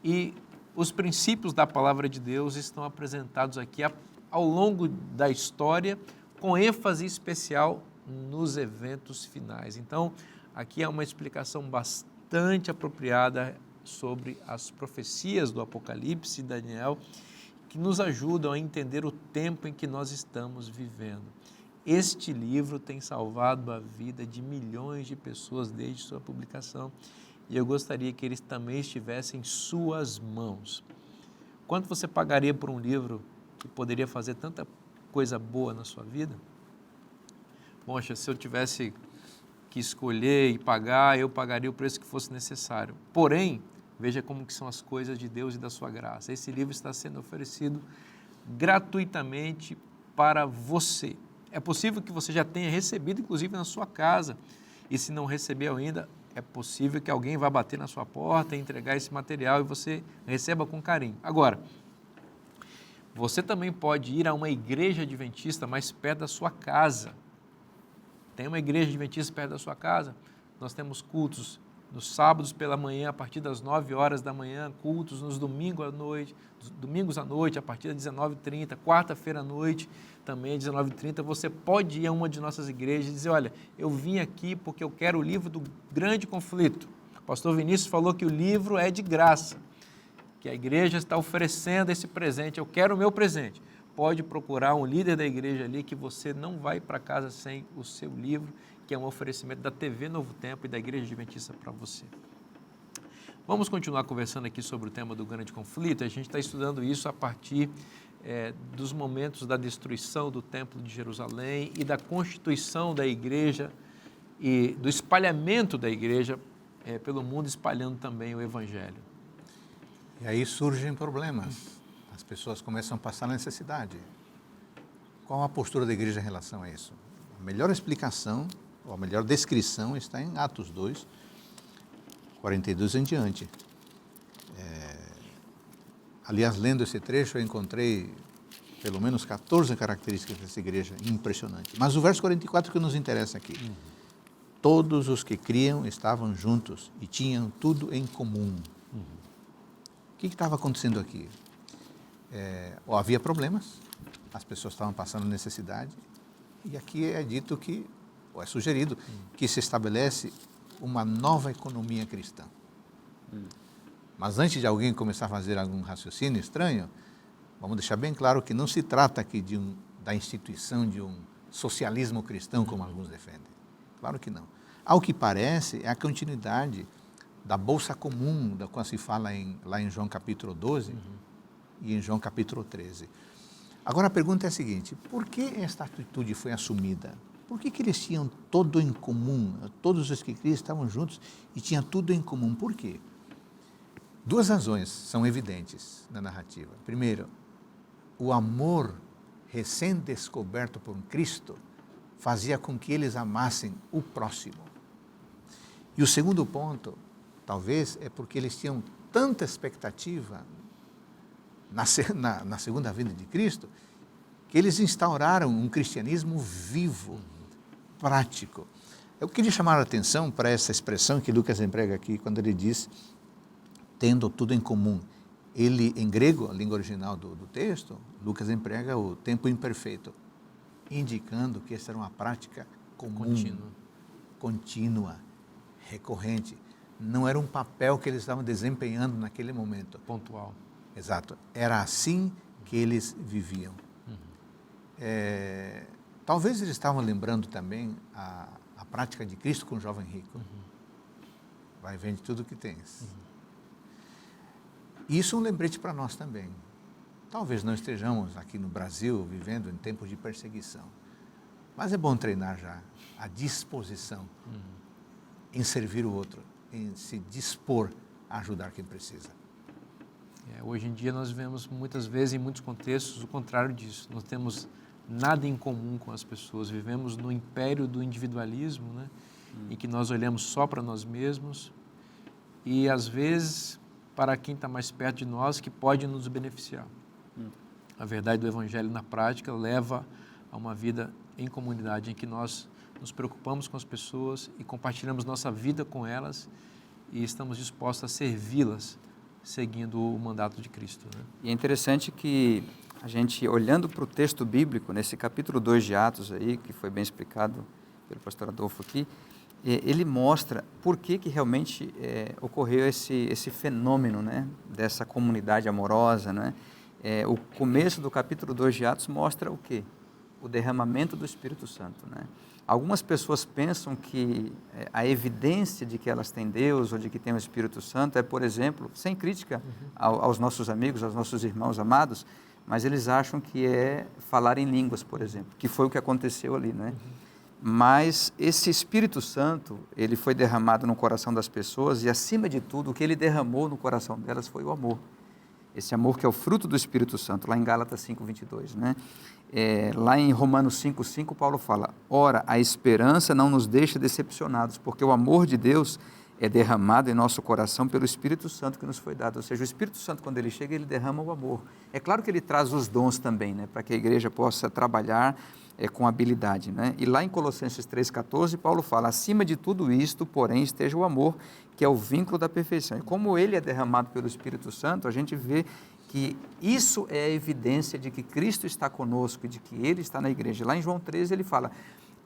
e os princípios da palavra de Deus estão apresentados aqui ao longo da história, com ênfase especial nos eventos finais. Então, aqui é uma explicação bastante apropriada sobre as profecias do Apocalipse e Daniel, que nos ajudam a entender o tempo em que nós estamos vivendo. Este livro tem salvado a vida de milhões de pessoas desde sua publicação e eu gostaria que ele também estivesse em suas mãos. Quanto você pagaria por um livro que poderia fazer tanta coisa boa na sua vida? Poxa, se eu tivesse que escolher e pagar, eu pagaria o preço que fosse necessário. Porém, veja como que são as coisas de Deus e da sua graça. Esse livro está sendo oferecido gratuitamente para você. É possível que você já tenha recebido, inclusive, na sua casa. E se não recebeu ainda, é possível que alguém vá bater na sua porta e entregar esse material e você receba com carinho. Agora, você também pode ir a uma igreja adventista mais perto da sua casa. Tem uma igreja adventista perto da sua casa? Nós temos cultos nos sábados pela manhã, a partir das 9 horas da manhã, cultos nos domingos à noite, a partir das 19h30, quarta-feira à noite, também às 19h30, você pode ir a uma de nossas igrejas e dizer, olha, eu vim aqui porque eu quero o livro do Grande Conflito. O pastor Vinícius falou que o livro é de graça, que a igreja está oferecendo esse presente, eu quero o meu presente. Pode procurar um líder da igreja ali que você não vai para casa sem o seu livro, que é um oferecimento da TV Novo Tempo e da Igreja Adventista para você. Vamos continuar conversando aqui sobre o tema do grande conflito. A gente está estudando isso a partir dos momentos da destruição do Templo de Jerusalém e da constituição da igreja e do espalhamento da igreja pelo mundo, espalhando também o Evangelho. E aí surgem problemas. As pessoas começam a passar necessidade. Qual a postura da igreja em relação a isso? A melhor explicação, ou a melhor descrição está em Atos 2, 42 em diante. Aliás, lendo esse trecho, eu encontrei pelo menos 14 características dessa igreja impressionante. Mas o verso 44 que nos interessa aqui. Todos os que criam estavam juntos e tinham tudo em comum. O que estava acontecendo aqui? Ou havia problemas, as pessoas estavam passando necessidade, e aqui é dito que, ou é sugerido, que se estabelece uma nova economia cristã. Mas antes de alguém começar a fazer algum raciocínio estranho, Vamos deixar bem claro que não se trata aqui da instituição de um socialismo cristão, como alguns defendem. Claro que não. Ao que parece, é a continuidade da bolsa comum, da qual se fala lá em João capítulo 12 e em João capítulo 13. Agora a pergunta é a seguinte: por que esta atitude foi assumida? Por que eles tinham tudo em comum? Todos os que criam estavam juntos e tinham tudo em comum. Por quê? Duas razões são evidentes na narrativa. Primeiro, o amor recém-descoberto por Cristo fazia com que eles amassem o próximo. E o segundo ponto, talvez, é porque eles tinham tanta expectativa na segunda vinda de Cristo, que eles instauraram um cristianismo vivo, prático. Eu queria chamar a atenção para essa expressão que Lucas emprega aqui, quando ele diz, tendo tudo em comum. Ele, em grego, a língua original do texto, Lucas emprega o tempo imperfeito, indicando que essa era uma prática comum, contínua, recorrente. Não era um papel que eles estavam desempenhando naquele momento. Pontual. Exato. Era assim que eles viviam. Talvez eles estavam lembrando também a prática de Cristo com o jovem rico. Vai, vende tudo o que tens. Isso é um lembrete para nós também. Talvez não estejamos aqui no Brasil vivendo em tempos de perseguição, mas é bom treinar já a disposição em servir o outro, em se dispor a ajudar quem precisa. Hoje em dia nós vemos muitas vezes, em muitos contextos, o contrário disso. Nós temos nada em comum com as pessoas, vivemos no império do individualismo, né? Em que nós olhamos só para nós mesmos e, às vezes, para quem está mais perto de nós, que pode nos beneficiar. A verdade do Evangelho na prática leva a uma vida em comunidade, em que nós nos preocupamos com as pessoas e compartilhamos nossa vida com elas e estamos dispostos a servi-las, seguindo o mandato de Cristo. Né? E é interessante que a gente, olhando para o texto bíblico, nesse capítulo 2 de Atos aí, que foi bem explicado pelo pastor Adolfo aqui, ele mostra por que realmente ocorreu esse fenômeno, né, dessa comunidade amorosa, né? O começo do capítulo 2 de Atos mostra o quê? O derramamento do Espírito Santo, né? Algumas pessoas pensam que a evidência de que elas têm Deus ou de que têm o Espírito Santo é, por exemplo, sem crítica aos nossos amigos, aos nossos irmãos amados, mas eles acham que é falar em línguas, por exemplo, que foi o que aconteceu ali, né? Mas esse Espírito Santo, ele foi derramado no coração das pessoas e, acima de tudo, o que ele derramou no coração delas foi o amor. Esse amor que é o fruto do Espírito Santo, lá em Gálatas 5:22, né? Lá em Romanos 5:5, Paulo fala, ora, a esperança não nos deixa decepcionados, porque o amor de Deus é derramado em nosso coração pelo Espírito Santo que nos foi dado. Ou seja, o Espírito Santo, quando ele chega, ele derrama o amor. É claro que ele traz os dons também, né? Para que a igreja possa trabalhar com habilidade, né? E lá em Colossenses 3:14, Paulo fala, acima de tudo isto, porém, esteja o amor, que é o vínculo da perfeição. E como ele é derramado pelo Espírito Santo, a gente vê que isso é a evidência de que Cristo está conosco e de que ele está na igreja. Lá em João 13 ele fala,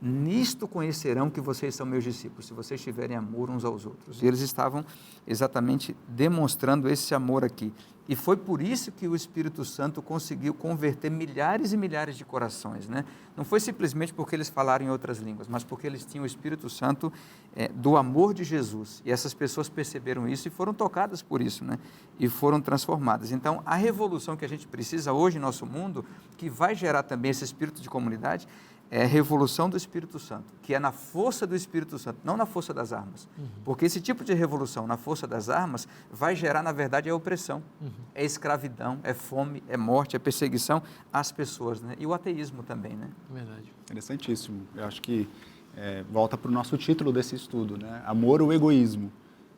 nisto conhecerão que vocês são meus discípulos, se vocês tiverem amor uns aos outros. E eles estavam exatamente demonstrando esse amor aqui. E foi por isso que o Espírito Santo conseguiu converter milhares e milhares de corações, né? Não foi simplesmente porque eles falaram em outras línguas, mas porque eles tinham o Espírito Santo do amor de Jesus. E essas pessoas perceberam isso e foram tocadas por isso, né? E foram transformadas. Então, a revolução que a gente precisa hoje em nosso mundo, que vai gerar também esse espírito de comunidade, é a revolução do Espírito Santo, que é na força do Espírito Santo, não na força das armas. Porque esse tipo de revolução na força das armas vai gerar, na verdade, a opressão, é escravidão, é fome, é morte, é perseguição às pessoas, né? E o ateísmo também, né? Verdade. Interessantíssimo. Eu acho que volta para o nosso título desse estudo, né? Amor ou egoísmo.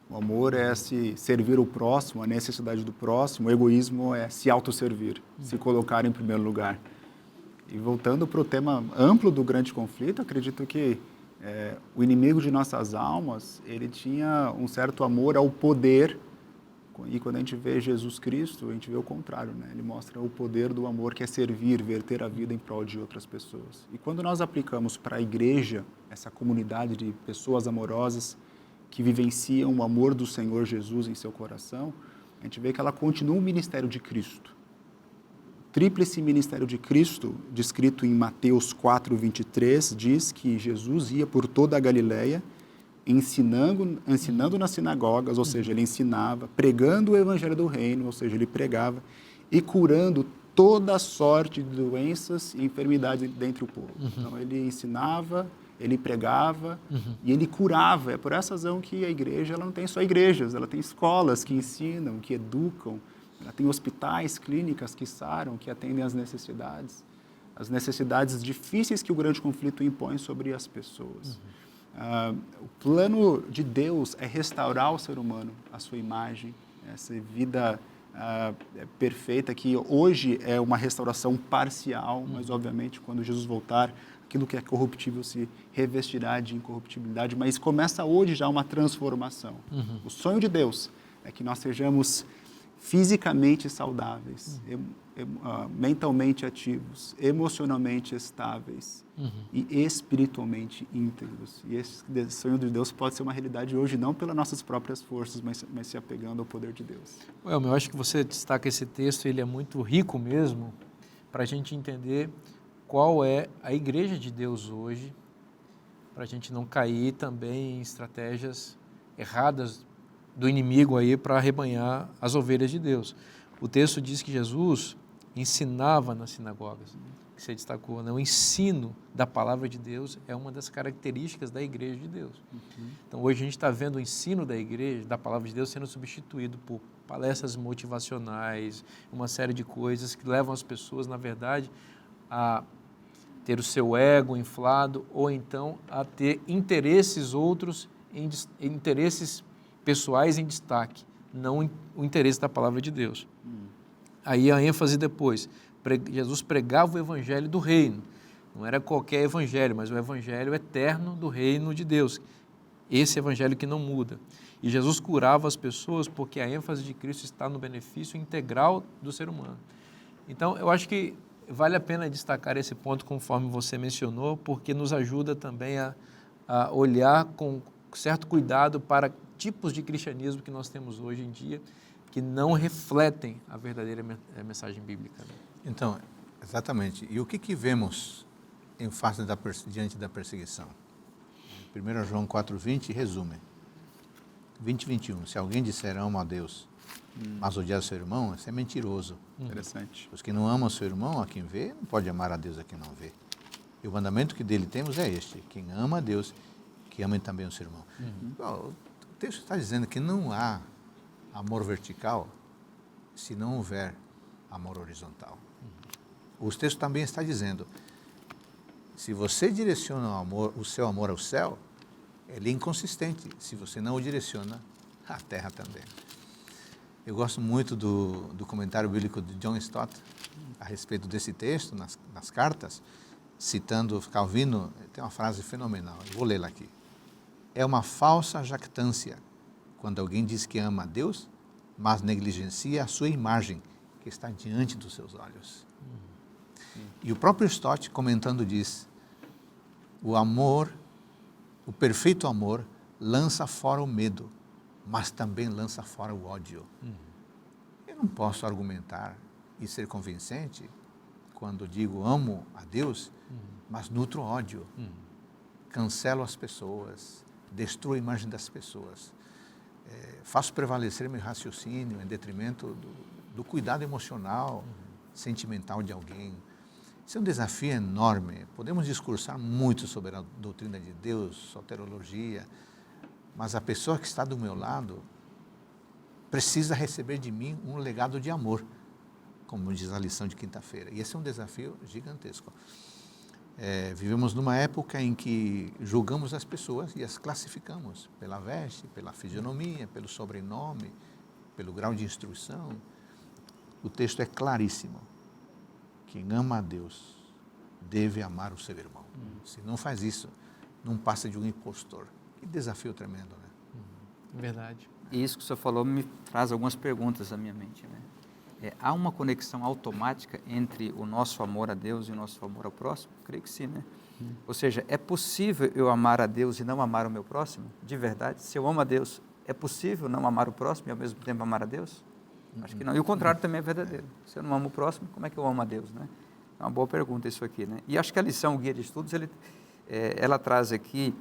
O amor é se servir o próximo, a necessidade do próximo. O egoísmo é se autosservir, se colocar em primeiro lugar. E voltando para o tema amplo do grande conflito, acredito que o inimigo de nossas almas, ele tinha um certo amor ao poder, e quando a gente vê Jesus Cristo, a gente vê o contrário, né? Ele mostra o poder do amor, que é servir, verter a vida em prol de outras pessoas. E quando nós aplicamos para a igreja, essa comunidade de pessoas amorosas, que vivenciam o amor do Senhor Jesus em seu coração, a gente vê que ela continua o ministério de Cristo. tríplice ministério de Cristo, descrito em Mateus 4:23, diz que Jesus ia por toda a Galileia, ensinando nas sinagogas, ou seja, ele ensinava, pregando o evangelho do reino, ou seja, ele pregava, e curando toda sorte de doenças e enfermidades dentre o povo. Então, ele ensinava, ele pregava e ele curava. É por essa razão que a igreja ela não tem só igrejas, ela tem escolas que ensinam, que educam, ela tem hospitais, clínicas que saram, que atendem às necessidades difíceis que o grande conflito impõe sobre as pessoas. O plano de Deus é restaurar o ser humano, a sua imagem, essa vida perfeita, que hoje é uma restauração parcial, mas obviamente quando Jesus voltar, aquilo que é corruptível se revestirá de incorruptibilidade, mas começa hoje já uma transformação. O sonho de Deus é que nós sejamos fisicamente saudáveis, mentalmente ativos, emocionalmente estáveis e espiritualmente íntegros. E esse sonho de Deus pode ser uma realidade hoje, não pelas nossas próprias forças, mas se apegando ao poder de Deus. Eu acho que você destaca esse texto, ele é muito rico mesmo, para a gente entender qual é a igreja de Deus hoje, para a gente não cair também em estratégias erradas do inimigo aí para arrebanhar as ovelhas de Deus. O texto diz que Jesus ensinava nas sinagogas, que você destacou, né? O ensino da palavra de Deus é uma das características da igreja de Deus. Então hoje a gente está vendo o ensino da igreja, da palavra de Deus, sendo substituído por palestras motivacionais, uma série de coisas que levam as pessoas, na verdade, a ter o seu ego inflado ou então a ter interesses outros, interesses pessoais em destaque, não o interesse da palavra de Deus. Aí a ênfase depois, Jesus pregava o evangelho do reino, não era qualquer evangelho, mas o evangelho eterno do reino de Deus, esse evangelho que não muda. E Jesus curava as pessoas porque a ênfase de Cristo está no benefício integral do ser humano. Então, eu acho que vale a pena destacar esse ponto conforme você mencionou, porque nos ajuda também a olhar com certo cuidado para tipos de cristianismo que nós temos hoje em dia, que não refletem a verdadeira mensagem bíblica. Né? Então, exatamente. E o que vemos em face diante da perseguição? 1 João 4:20 resume. 20:21. Se alguém disser amo a Deus, mas odiar o seu irmão, isso é mentiroso. Interessante. Os que não amam o seu irmão, a quem vê, não pode amar a Deus a quem não vê. E o mandamento que dele temos é este: quem ama a Deus, que ame também o seu irmão. Bom, o texto está dizendo que não há amor vertical se não houver amor horizontal. O texto também está dizendo, se você direciona o seu amor ao céu, ele é inconsistente. Se você não o direciona, à terra também. Eu gosto muito do comentário bíblico de John Stott a respeito desse texto, nas cartas, citando Calvino, tem uma frase fenomenal, eu vou lê-la aqui. É uma falsa jactância quando alguém diz que ama a Deus, mas negligencia a sua imagem, que está diante dos seus olhos. E o próprio Stott, comentando, diz, o amor, o perfeito amor, lança fora o medo, mas também lança fora o ódio. Eu não posso argumentar e ser convincente quando digo amo a Deus, mas nutro ódio, cancelo as pessoas, destruo a imagem das pessoas, faço prevalecer meu raciocínio em detrimento do cuidado emocional, sentimental de alguém. Isso é um desafio enorme. Podemos discursar muito sobre a doutrina de Deus, soteriologia, mas a pessoa que está do meu lado precisa receber de mim um legado de amor, como diz a lição de quinta-feira. E esse é um desafio gigantesco. Vivemos numa época em que julgamos as pessoas e as classificamos pela veste, pela fisionomia, pelo sobrenome, pelo grau de instrução. O texto é claríssimo. Quem ama a Deus deve amar o seu irmão. Se não faz isso, não passa de um impostor. Que desafio tremendo, né? Verdade. E isso que o senhor falou me traz algumas perguntas à minha mente, né? Há uma conexão automática entre o nosso amor a Deus e o nosso amor ao próximo? Creio que sim, né? Ou seja, é possível eu amar a Deus e não amar o meu próximo? De verdade? Se eu amo a Deus, é possível não amar o próximo e ao mesmo tempo amar a Deus? Acho que não. E o contrário também é verdadeiro. Se eu não amo o próximo, como é que eu amo a Deus, né? É uma boa pergunta isso aqui, né? E acho que a lição, o guia de estudos, ela traz aqui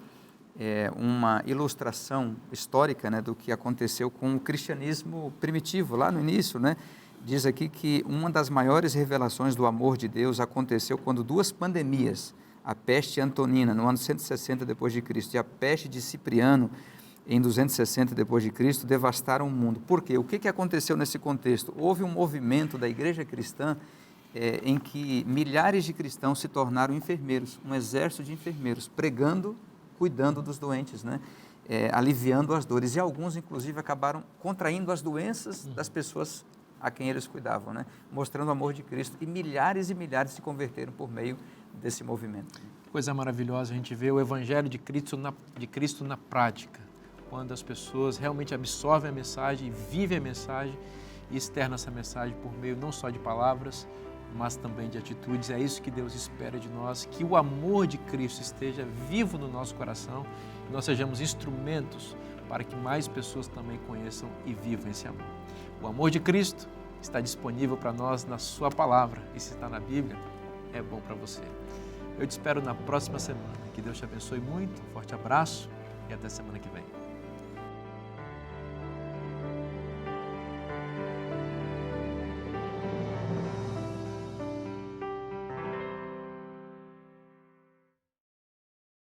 uma ilustração histórica, né, do que aconteceu com o cristianismo primitivo, lá no início, né? Diz aqui que uma das maiores revelações do amor de Deus aconteceu quando duas pandemias, a peste antonina, no ano 160 d.C., e a peste de Cipriano, em 260 d.C., devastaram o mundo. Por quê? O que aconteceu nesse contexto? Houve um movimento da igreja cristã em que milhares de cristãos se tornaram enfermeiros, um exército de enfermeiros, pregando, cuidando dos doentes, né? Aliviando as dores. E alguns, inclusive, acabaram contraindo as doenças das pessoas a quem eles cuidavam, né? Mostrando o amor de Cristo. E milhares se converteram por meio desse movimento. Coisa maravilhosa a gente vê o Evangelho de Cristo na prática, quando as pessoas realmente absorvem a mensagem, vivem a mensagem e externam essa mensagem por meio não só de palavras, mas também de atitudes. É isso que Deus espera de nós, que o amor de Cristo esteja vivo no nosso coração, que nós sejamos instrumentos para que mais pessoas também conheçam e vivam esse amor. O amor de Cristo está disponível para nós na sua palavra, e se está na Bíblia, é bom para você. Eu te espero na próxima semana. Que Deus te abençoe muito, um forte abraço e até semana que vem.